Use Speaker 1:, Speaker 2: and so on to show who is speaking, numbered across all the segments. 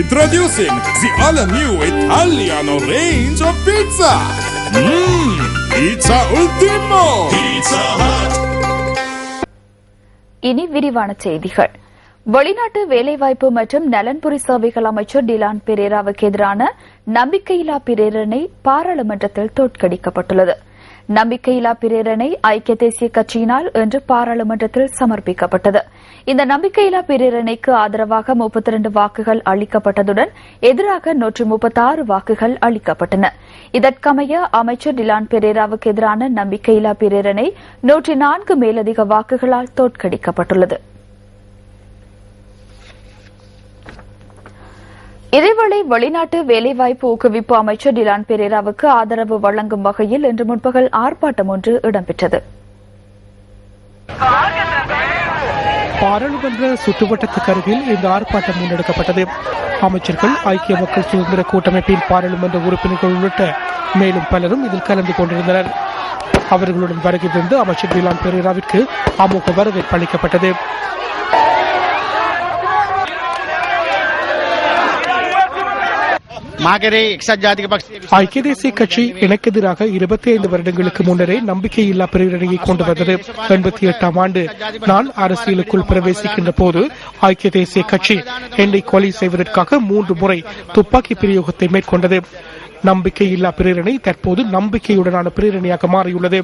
Speaker 1: Introducing the all-new Italiano range of pizza. Pizza Ultimo. Pizza Hut.
Speaker 2: இனி விரிவான செய்திகள். வெளிநாட்டு வேலைவாய்ப்பு மற்றும் நலன்புரி சேவைகள் அமைச்சர் டிலான் பெரேராவுக்கு எதிரான நம்பிக்கையில்லா பிரேரணை பாராளுமன்றத்தில் தோற்கடிக்கப்பட்டுள்ளது. நம்பிக்கையில்லா பிரேரணை ஐக்கிய தேசிய கட்சியினால் இன்று பாராளுமன்றத்தில் சமர்ப்பிக்கப்பட்டது. இந்த நம்பிக்கையில்லா பிரேரணைக்கு ஆதரவாக 32 வாக்குகள் அளிக்கப்பட்டதுடன் எதிராக 136 வாக்குகள் அளிக்கப்பட்டன. இதற்கமைய அமைச்சர் டிலான் பெரேராவுக்கு எதிரான நம்பிக்கையில்லா பிரேரணை 104 மேலதிக வாக்குகளால் தோற்கடிக்கப்பட்டுள்ளது. இதேவேளை வெளிநாட்டு வேலைவாய்ப்பு ஊக்குவிப்பு அமைச்சர் டிலான் பெரேராவுக்கு ஆதரவு வழங்கும் வகையில் இன்று முற்பகல் ஆர்ப்பாட்டம் ஒன்று இடம்பெற்றது.
Speaker 3: பாராளுமன்ற சுற்றுவட்டத்துக்கு அருகில் இந்த ஆர்ப்பாட்டம் முன்னெடுக்கப்பட்டது. அமைச்சர்கள், ஐக்கிய மக்கள் சுதந்திர கூட்டமைப்பின் பாராளுமன்ற உறுப்பினர்கள் உள்ளிட்ட மேலும் பலரும் இதில் கலந்து கொண்டிருந்தனர். அவர்களுடன் வருகை தந்து அமைச்சர் டிலான் பெரேராவிற்கு அமோக வரவேற்பு அளிக்கப்பட்டது. ஐக்கிய தேசிய கட்சி எனக்கு எதிராக 25 வருடங்களுக்கு முன்னரே நம்பிக்கையில்லா பிரேரணையை கொண்டு வந்தது. 88ஆம் ஆண்டு நான் அரசியலுக்குள் பிரவேசிக்கின்ற போது ஐக்கிய தேசிய கட்சி என்னை கொலை செய்வதற்காக 3 முறை துப்பாக்கி பிரயோகத்தை மேற்கொண்டது. நம்பிக்கையில்லா பிரேரணை தற்போது நம்பிக்கையுடனான பிரேரணையாக மாறியுள்ளது.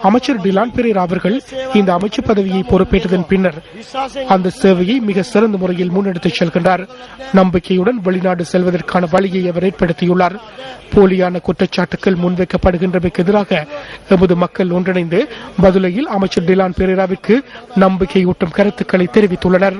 Speaker 3: அமைச்சர் டிலான் பெரேரா அவர்கள் இந்த அமைச்சு பதவியை பொறுப்பேற்றதன் பின்னர் அந்த சேவையை மிக சிறந்த முறையில் முன்னெடுத்துச் செல்கின்றார். நம்பிக்கையுடன் வெளிநாடு செல்வதற்கான வழியை அவர் ஏற்படுத்தியுள்ளார். போலியான குற்றச்சாட்டுகள் முன்வைக்கப்படுகின்றமைக்கு எதிராக எமது மக்கள் ஒன்றிணைந்து பதுளையில் அமைச்சர் டிலான் பெரேராவிற்கு நம்பிக்கையூட்டும் கருத்துக்களை தெரிவித்துள்ளனர்.